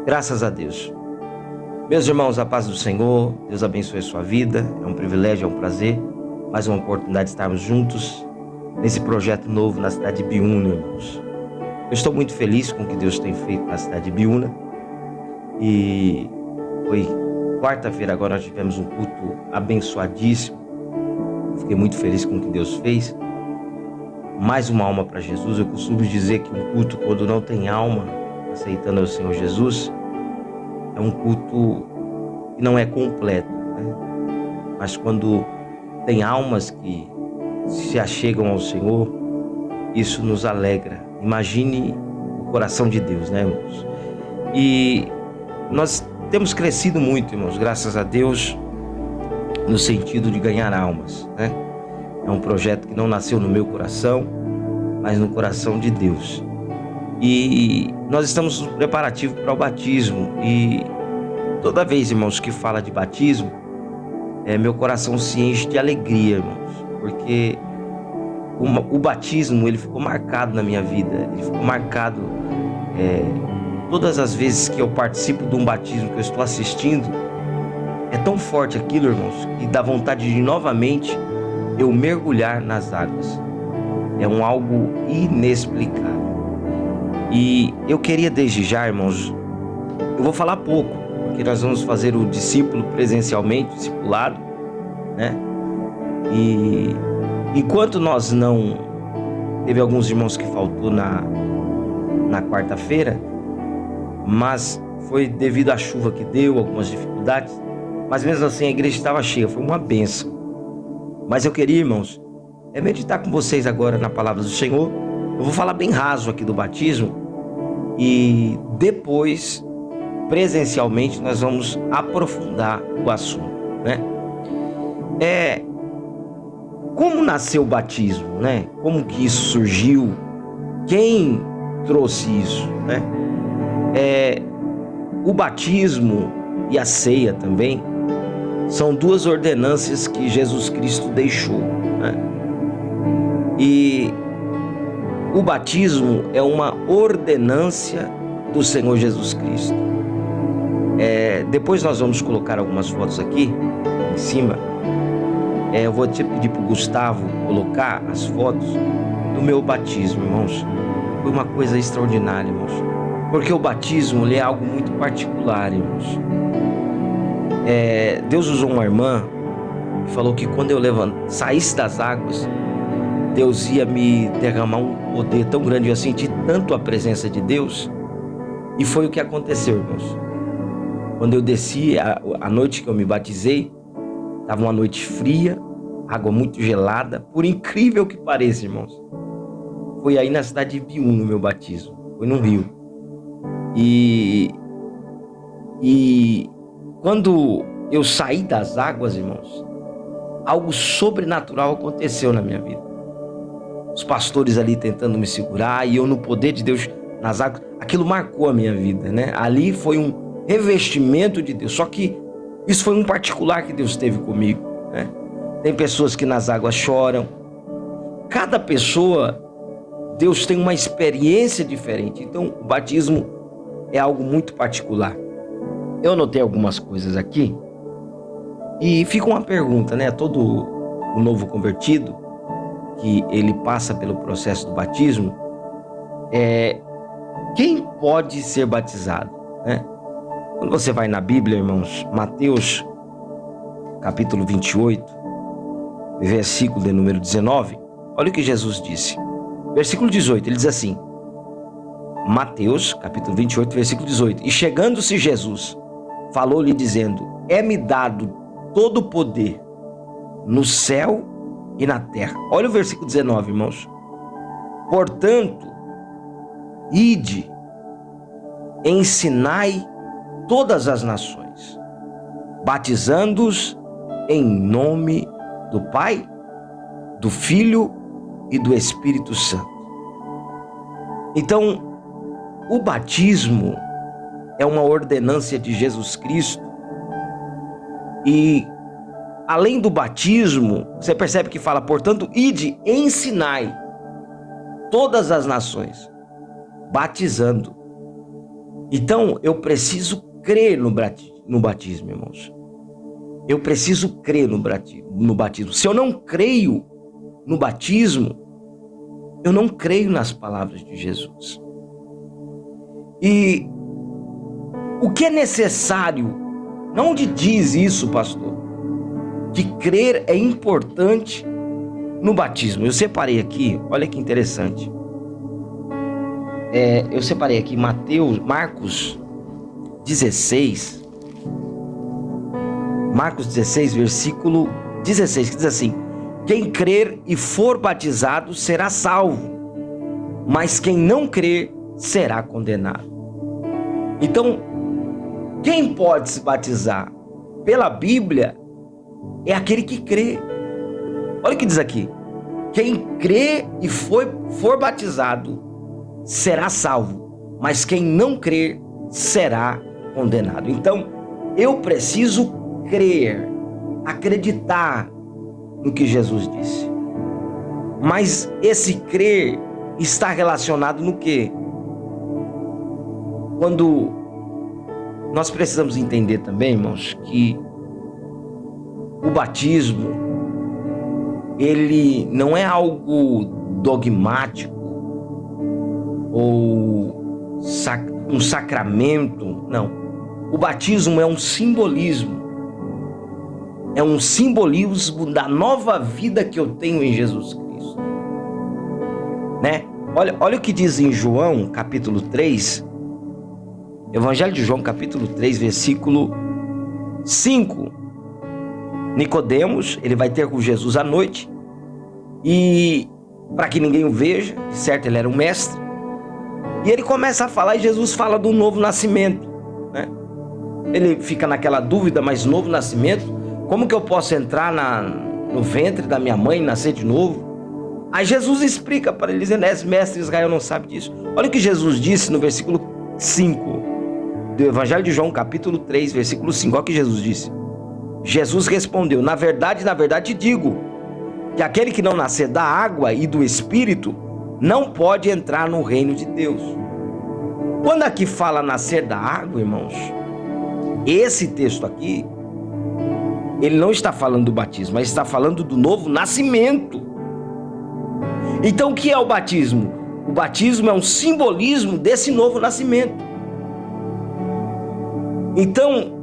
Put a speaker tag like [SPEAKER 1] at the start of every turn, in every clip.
[SPEAKER 1] Graças a Deus. Meus irmãos, a paz do Senhor, Deus abençoe a sua vida. É um privilégio, é um prazer, mais uma oportunidade de estarmos juntos nesse projeto novo na cidade de Biúna, irmãos. Eu estou muito feliz com o que Deus tem feito na cidade de Biúna. E foi quarta-feira agora, nós tivemos um culto abençoadíssimo. Fiquei muito feliz com o que Deus fez. Mais uma alma para Jesus. Eu costumo dizer que um culto, quando não tem alma aceitando o Senhor Jesus, é um culto que não é completo, né? Mas quando tem almas que se achegam ao Senhor, isso nos alegra. Imagine o coração de Deus, né, irmãos? E nós temos crescido muito, irmãos, graças a Deus, no sentido de ganhar almas, né? É um projeto que não nasceu no meu coração, mas no coração de Deus. E nós estamos preparativos para o batismo. E toda vez, irmãos, que fala de batismo, meu coração se enche de alegria, irmãos, porque o batismo, ele ficou marcado na minha vida. Ele ficou marcado todas as vezes que eu participo de um batismo, que eu estou assistindo. É tão forte aquilo, irmãos, que dá vontade de novamente eu mergulhar nas águas. É algo inexplicável. E eu queria desde já, irmãos, eu vou falar pouco, porque nós vamos fazer o discípulo presencialmente, discipulado, né? E enquanto nós não... Teve alguns irmãos que faltou na quarta-feira, mas foi devido à chuva que deu, algumas dificuldades, mas mesmo assim a igreja estava cheia, foi uma bênção. Mas eu queria, irmãos, meditar com vocês agora na palavra do Senhor. Eu vou falar bem raso aqui do batismo e depois, presencialmente, nós vamos aprofundar o assunto, né? Como nasceu o batismo, né? Como que isso surgiu? Quem trouxe isso, né? O batismo e a ceia também são duas ordenanças que Jesus Cristo deixou, né? E o batismo é uma ordenância do Senhor Jesus Cristo. Depois nós vamos colocar algumas fotos aqui em cima. Eu vou te pedir para o Gustavo colocar as fotos do meu batismo, irmãos. Foi uma coisa extraordinária, irmãos. Porque o batismo, ele é algo muito particular, irmãos. Deus usou uma irmã que falou que quando eu saísse das águas, Deus ia me derramar um poder tão grande. Eu senti tanto a presença de Deus. E foi o que aconteceu, irmãos. Quando eu desci, a noite que eu me batizei, estava uma noite fria, água muito gelada. Por incrível que pareça, irmãos, foi aí na cidade de Biúna o meu batismo. Foi no rio. E quando eu saí das águas, irmãos, algo sobrenatural aconteceu na minha vida. Os pastores ali tentando me segurar e eu no poder de Deus nas águas. Aquilo marcou a minha vida, né? Ali foi um revestimento de Deus. Só que isso foi um particular que Deus teve comigo, né? Tem pessoas que nas águas choram. Cada pessoa, Deus tem uma experiência diferente. Então o batismo é algo muito particular. Eu anotei algumas coisas aqui e fica uma pergunta, né? Todo o novo convertido que ele passa pelo processo do batismo, quem pode ser batizado, né? Quando você vai na Bíblia, irmãos, Mateus capítulo 28, versículo de número 19, olha o que Jesus disse. Versículo 18, ele diz assim, Mateus capítulo 28, versículo 18, e chegando-se Jesus, falou-lhe dizendo, é-me dado todo o poder no céu e na terra. Olha o versículo 19, irmãos. Portanto, ide, ensinai todas as nações, batizando-os em nome do Pai, do Filho e do Espírito Santo. Então, o batismo é uma ordenância de Jesus Cristo e, além do batismo, você percebe que fala, portanto, ide, ensinai todas as nações, batizando. Então, eu preciso crer no batismo, irmãos. Eu preciso crer no batismo. Se eu não creio no batismo, eu não creio nas palavras de Jesus. E o que é necessário, onde diz isso, pastor? Que crer é importante no batismo. Eu separei aqui, olha que interessante. Eu separei aqui Marcos 16, versículo 16, que diz assim: quem crer e for batizado será salvo, mas quem não crer será condenado. Então, quem pode se batizar pela Bíblia é aquele que crê. Olha o que diz aqui: quem crê e for batizado será salvo, mas quem não crer será condenado. Então, eu preciso crer, acreditar no que Jesus disse. Mas esse crer está relacionado no quê? Quando nós precisamos entender também, irmãos, que o batismo, ele não é algo dogmático ou um sacramento, não. O batismo é um simbolismo. É um simbolismo da nova vida que eu tenho em Jesus Cristo, né? Olha o que diz em João, capítulo 3, Evangelho de João, capítulo 3, versículo 5. Nicodemos, ele vai ter com Jesus à noite, e para que ninguém o veja, certo, ele era um mestre, e ele começa a falar, e Jesus fala do novo nascimento, né? Ele fica naquela dúvida, mas novo nascimento, como que eu posso entrar no ventre da minha mãe e nascer de novo? Aí Jesus explica para ele, dizendo: mestre, Israel não sabe disso. Olha o que Jesus disse no versículo 5 do Evangelho de João, capítulo 3, versículo 5. Olha o que Jesus disse. Jesus respondeu: na verdade te digo, que aquele que não nascer da água e do Espírito não pode entrar no reino de Deus. Quando aqui fala nascer da água, irmãos, esse texto aqui, ele não está falando do batismo, mas está falando do novo nascimento. Então, o que é o batismo? O batismo é um simbolismo desse novo nascimento. Então,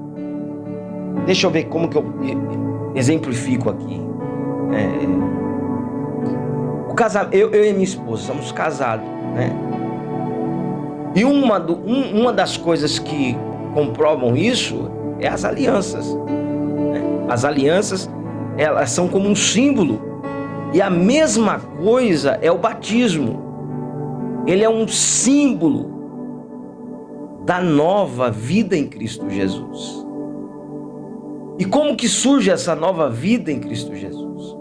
[SPEAKER 1] deixa eu ver como que eu exemplifico aqui. Eu e minha esposa somos casados, né? E uma das coisas que comprovam isso é as alianças. As alianças, elas são como um símbolo. E a mesma coisa é o batismo. Ele é um símbolo da nova vida em Cristo Jesus. E como que surge essa nova vida em Cristo Jesus?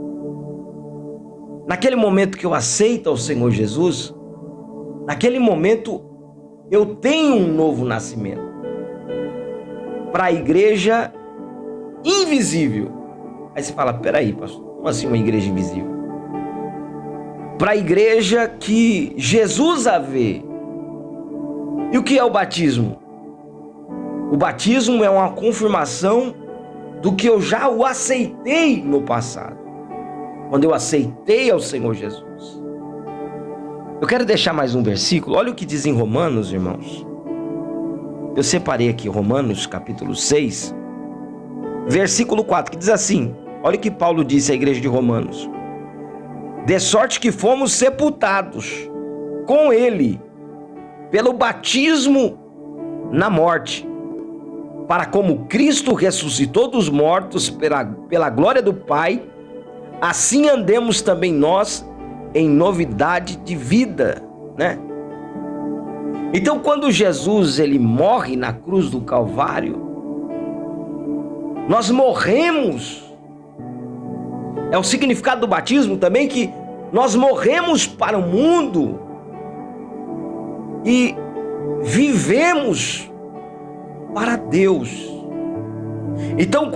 [SPEAKER 1] Naquele momento que eu aceito ao Senhor Jesus, naquele momento eu tenho um novo nascimento. Para a igreja invisível. Aí você fala: peraí, pastor, como assim uma igreja invisível? Para a igreja que Jesus a vê. E o que é o batismo? O batismo é uma confirmação do que eu já o aceitei no passado, quando eu aceitei ao Senhor Jesus. Eu quero deixar mais um versículo. Olha o que diz em Romanos, irmãos. Eu separei aqui Romanos capítulo 6, versículo 4, que diz assim: olha o que Paulo disse à igreja de Romanos: de sorte que fomos sepultados com ele pelo batismo na morte, para como Cristo ressuscitou dos mortos pela glória do Pai, assim andemos também nós em novidade de vida, né? Então, quando Jesus ele morre na cruz do Calvário, nós morremos. É o significado do batismo também, que nós morremos para o mundo e vivemos para Deus. Então,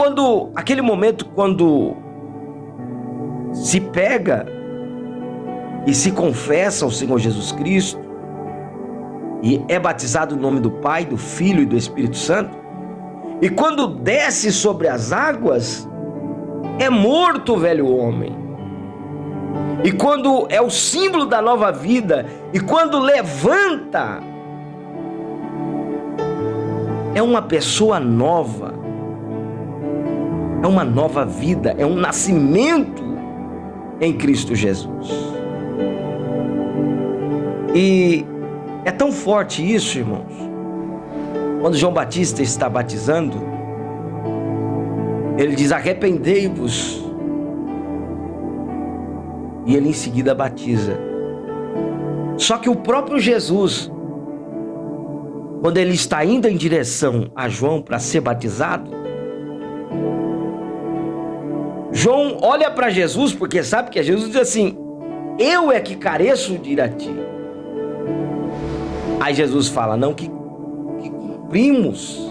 [SPEAKER 1] aquele momento quando se pega e se confessa ao Senhor Jesus Cristo e é batizado no nome do Pai, do Filho e do Espírito Santo, e quando desce sobre as águas, é morto o velho homem. E quando é o símbolo da nova vida, e quando levanta, é uma pessoa nova, é uma nova vida, é um nascimento em Cristo Jesus. E é tão forte isso, irmãos. Quando João Batista está batizando, ele diz: arrependei-vos. E ele em seguida batiza. Só que o próprio Jesus, quando ele está indo em direção a João para ser batizado, João olha para Jesus, porque sabe que Jesus diz assim: eu é que careço de ir a ti. Aí Jesus fala: não, que cumprimos.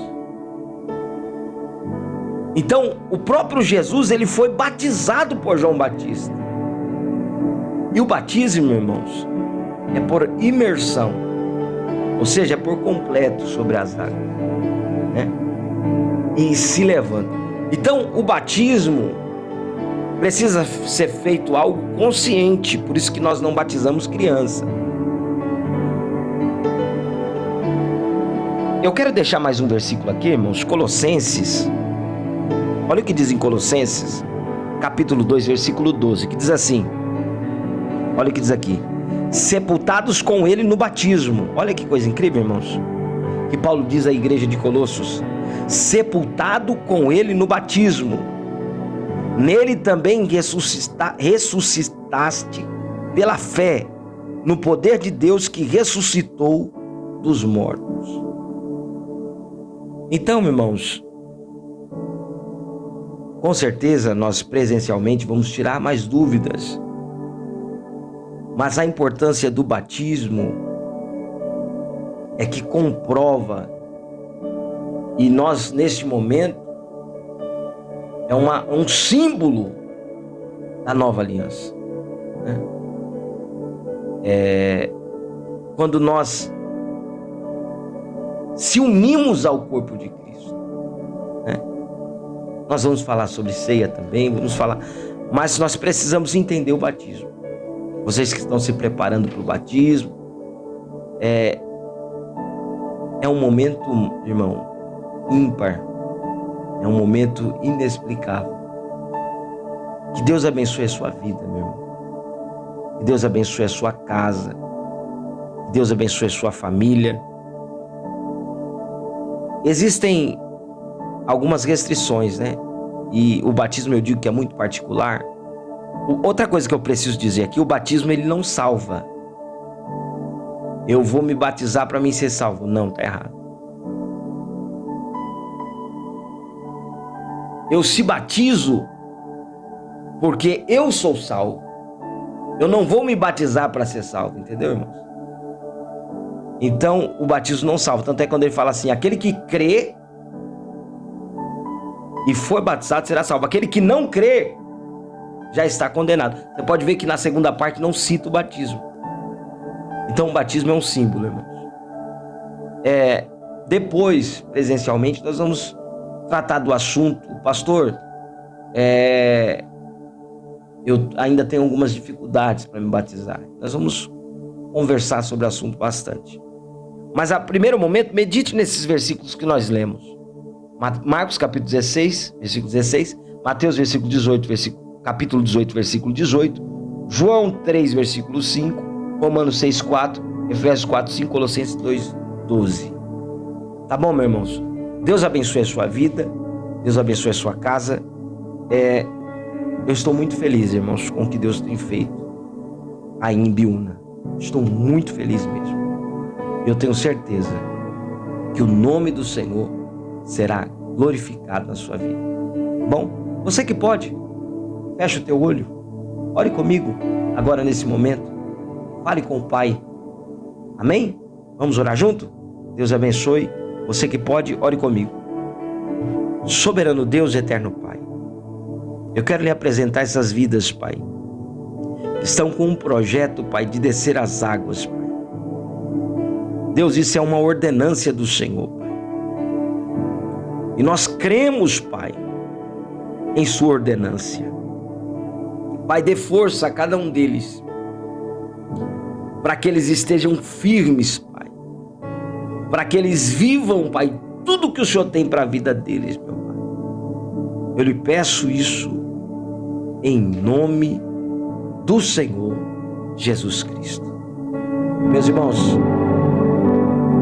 [SPEAKER 1] Então, o próprio Jesus, ele foi batizado por João Batista. E o batismo, irmãos, é por imersão, ou seja, é por completo sobre as águas, né? E se levanta. Então, o batismo precisa ser feito algo consciente, por isso que nós não batizamos criança. Eu quero deixar mais um versículo aqui, irmãos, Colossenses. Olha o que diz em Colossenses, capítulo 2, versículo 12, que diz assim, olha o que diz aqui: sepultados com ele no batismo. Olha que coisa incrível, irmãos, que Paulo diz à igreja de Colossos: sepultado com ele no batismo, nele também ressuscitaste pela fé no poder de Deus que ressuscitou dos mortos. Então, irmãos, com certeza nós presencialmente vamos tirar mais dúvidas, mas a importância do batismo é que comprova, e nós neste momento é um símbolo da nova aliança, né? Quando nós se unimos ao corpo de Cristo, né? Nós vamos falar sobre ceia também, mas nós precisamos entender o batismo. Vocês que estão se preparando para o batismo, é um momento, irmão, ímpar, é um momento inexplicável. Que Deus abençoe a sua vida, meu irmão. Que Deus abençoe a sua casa. Que Deus abençoe a sua família. Existem algumas restrições, né? E o batismo, eu digo que é muito particular. Outra coisa que eu preciso dizer aqui: o batismo ele não salva. Eu vou me batizar para mim ser salvo. Não, tá errado. Eu se batizo porque eu sou salvo. Eu não vou me batizar para ser salvo, entendeu, irmãos? Então, o batismo não salva. Tanto é quando ele fala assim: aquele que crê e foi batizado será salvo. Aquele que não crê já está condenado. Você pode ver que na segunda parte não cita o batismo. Então o batismo é um símbolo, irmãos. Depois, presencialmente, nós vamos tratar do assunto. Pastor, eu ainda tenho algumas dificuldades para me batizar. Nós vamos conversar sobre o assunto bastante. Mas a primeiro momento, medite nesses versículos que nós lemos. Marcos capítulo 16, versículo 16. Mateus capítulo 18, versículo 18. João 3, versículo 5. Romanos 6, 4. Efésios 4, 5. Colossenses 2, 12. Tá bom, meus irmãos? Deus abençoe a sua vida. Deus abençoe a sua casa. Eu estou muito feliz, irmãos, com o que Deus tem feito aí em Biúna. Estou muito feliz mesmo. Eu tenho certeza que o nome do Senhor será glorificado na sua vida. Bom, você que pode, fecha o teu olho, ore comigo agora nesse momento, fale com o Pai. Amém? Vamos orar junto? Deus abençoe. Você que pode, ore comigo. Soberano Deus, eterno Pai, eu quero lhe apresentar essas vidas, Pai. Estão com um projeto, Pai, de descer as águas, Pai. Deus, isso é uma ordenância do Senhor, Pai. E nós cremos, Pai, em sua ordenância. Pai, dê força a cada um deles, para que eles estejam firmes, Pai. Para que eles vivam, Pai, tudo que o Senhor tem para a vida deles, meu Pai. Eu lhe peço isso em nome do Senhor Jesus Cristo. Meus irmãos,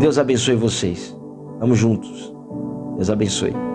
[SPEAKER 1] Deus abençoe vocês. Vamos juntos. Deus abençoe.